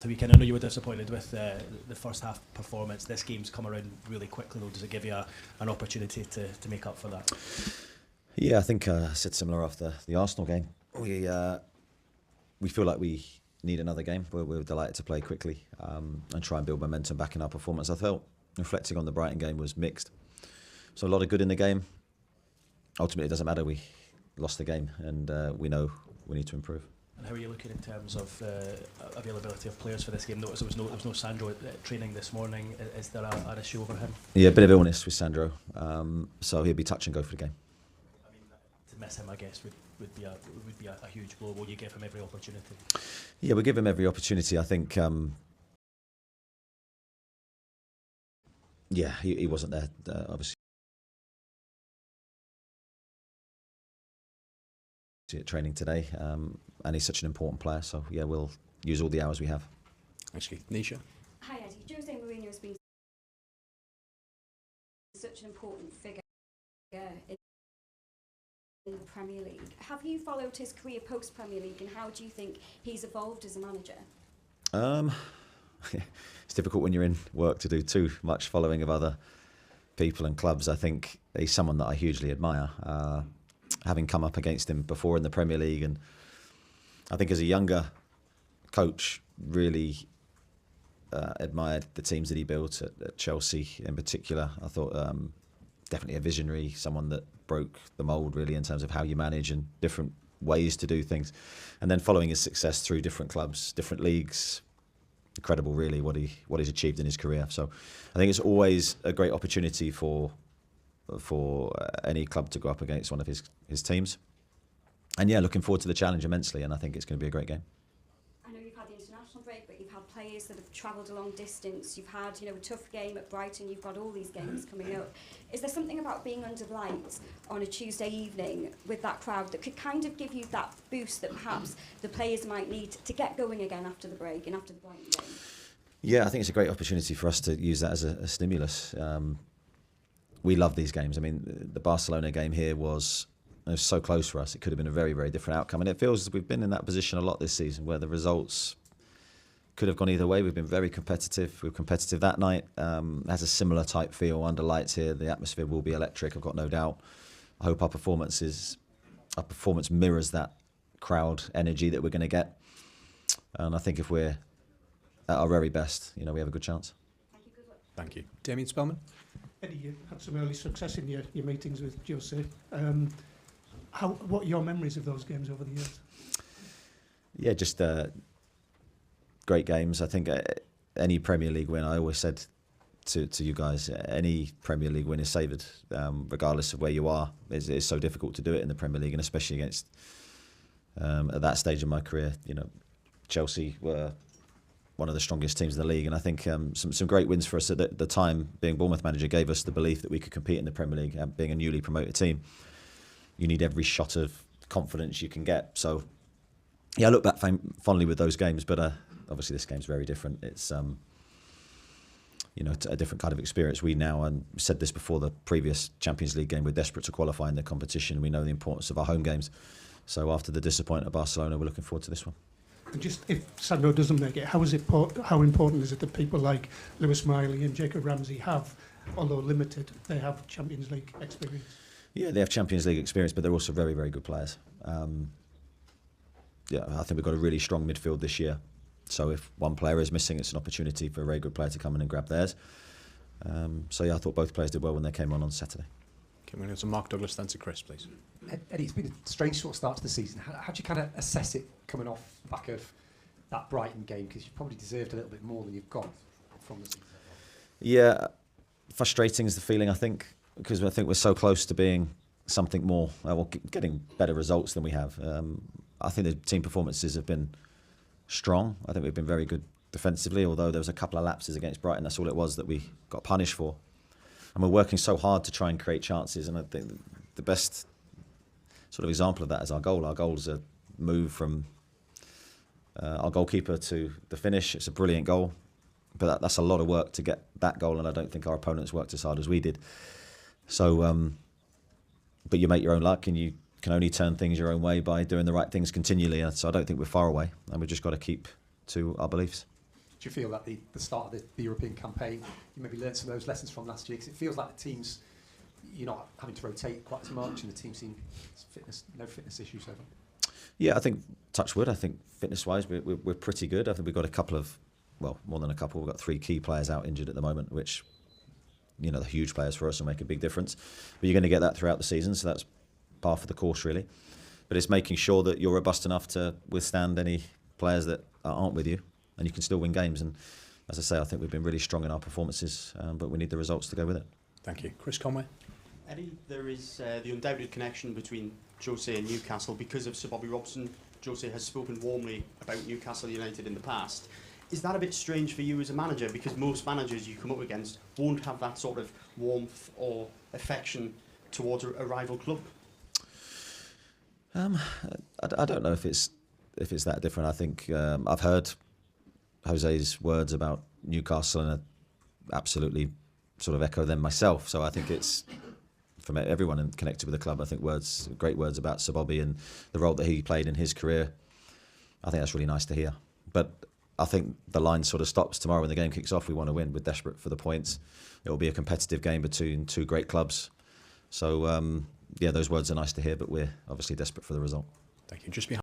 weekend. I know you were disappointed with the first half performance. This game's come around really quickly though. Does it give you an opportunity to make up for that? Yeah, I think I said similar after the Arsenal game. We feel like we need another game. We're delighted to play quickly and try and build momentum back in our performance. I felt, reflecting on the Brighton game, was mixed. So a lot of good in the game. Ultimately, it doesn't matter. We lost the game, and we know we need to improve. And how are you looking in terms of availability of players for this game? There was no Sandro at training this morning. Is there an issue over him? Yeah, a bit of illness with Sandro, so he'll be touch and go for the game. I mean, to miss him, I guess, would be a huge blow. Will you give him every opportunity? Yeah, we'll give him every opportunity. I think. Yeah, he wasn't there, obviously. At training today, and he's such an important player, so yeah, we'll use all the hours we have. Actually, Nisha. Hi Eddie, José Mourinho has been such an important figure in the Premier League. Have you followed his career post-Premier League, and how do you think he's evolved as a manager? It's difficult when you're in work to do too much following of other people and clubs. I think he's someone that I hugely admire. Having come up against him before in the Premier League, and I think as a younger coach, really admired the teams that he built at Chelsea in particular. I thought definitely a visionary, someone that broke the mould really in terms of how you manage and different ways to do things. And then following his success through different clubs, different leagues, incredible really what he's achieved in his career. So I think it's always a great opportunity for any club to go up against one of his teams. And yeah, looking forward to the challenge immensely, and I think it's going to be a great game. I know you've had the international break, but you've had players that have travelled a long distance. You've had, a tough game at Brighton. You've got all these games coming up. Is there something about being under lights on a Tuesday evening with that crowd that could kind of give you that boost that perhaps the players might need to get going again after the break and after the Brighton game? Yeah, I think it's a great opportunity for us to use that as a stimulus. We love these games. I mean, the Barcelona game here was so close for us. It could have been a very, very different outcome. And it feels we've been in that position a lot this season where the results could have gone either way. We've been very competitive. We were competitive that night. It has a similar type feel under lights here. The atmosphere will be electric, I've got no doubt. I hope our performance mirrors that crowd energy that we're going to get. And I think if we're at our very best, we have a good chance. Thank you. Good luck. Thank you. Damien Spellman. Eddie, you had some early success in your meetings with Jose. What are your memories of those games over the years? Yeah, just great games. I think any Premier League win, I always said to you guys, any Premier League win is savoured, regardless of where you are. It's so difficult to do it in the Premier League, and especially against, at that stage of my career, Chelsea were one of the strongest teams in the league, and I think some great wins for us at the time. Being Bournemouth manager gave us the belief that we could compete in the Premier League. Being a newly promoted team, you need every shot of confidence you can get. So, yeah, I look back fondly with those games, but obviously this game's very different. It's a different kind of experience. We now, and said this before the previous Champions League game, we're desperate to qualify in the competition. We know the importance of our home games. So after the disappointment at Barcelona, we're looking forward to this one. And just if Sandro doesn't make it, how important is it that people like Lewis Miley and Jacob Ramsey have, although limited, they have Champions League experience? Yeah, they have Champions League experience, but they're also very, very good players. I think we've got a really strong midfield this year. So if one player is missing, it's an opportunity for a very good player to come in and grab theirs. I thought both players did well when they came on Saturday. Okay, we're going to Mark Douglas, then to Chris, please. Eddie, it's been a strange sort of start to the season. How do you kind of assess it coming off the back of that Brighton game? Because you probably deserved a little bit more than you've got from the season. Yeah, frustrating is the feeling, I think, because I think we're so close to being something more, getting better results than we have. I think the team performances have been strong. I think we've been very good defensively, although there was a couple of lapses against Brighton. That's all it was that we got punished for. And we're working so hard to try and create chances, and I think the best sort of example of that is our goal. Our goal is a move from our goalkeeper to the finish. It's a brilliant goal, but that's a lot of work to get that goal, and I don't think our opponents worked as hard as we did. So, but you make your own luck, and you can only turn things your own way by doing the right things continually. So I don't think we're far away, and we've just got to keep to our beliefs. Do you feel that the start of the European campaign, you maybe learned some of those lessons from last year? Because it feels like the teams, you're not having to rotate quite as much, and the team seem no fitness issues so far. Yeah, I think, touch wood, I think fitness-wise we're pretty good. I think we've got a couple of, well, more than a couple. We've got 3 key players out injured at the moment, which, you know, the huge players for us will make a big difference. But you're going to get that throughout the season, so that's par for the course, really. But it's making sure that you're robust enough to withstand any players that aren't with you, and you can still win games. And as I say, I think we've been really strong in our performances, but we need the results to go with it. Thank you. Chris Conway. Eddie, there is the undoubted connection between José and Newcastle because of Sir Bobby Robson. José has spoken warmly about Newcastle United in the past. Is that a bit strange for you as a manager? Because most managers you come up against won't have that sort of warmth or affection towards a rival club. I don't know if it's that different. I think I've heard José's words about Newcastle, and I absolutely sort of echo them myself. So I think it's, from everyone connected with the club, I think great words about Sir Bobby and the role that he played in his career. I think that's really nice to hear. But I think the line sort of stops tomorrow when the game kicks off. We want to win. We're desperate for the points. It will be a competitive game between 2 great clubs. So, yeah, those words are nice to hear, but we're obviously desperate for the result. Thank you. Just behind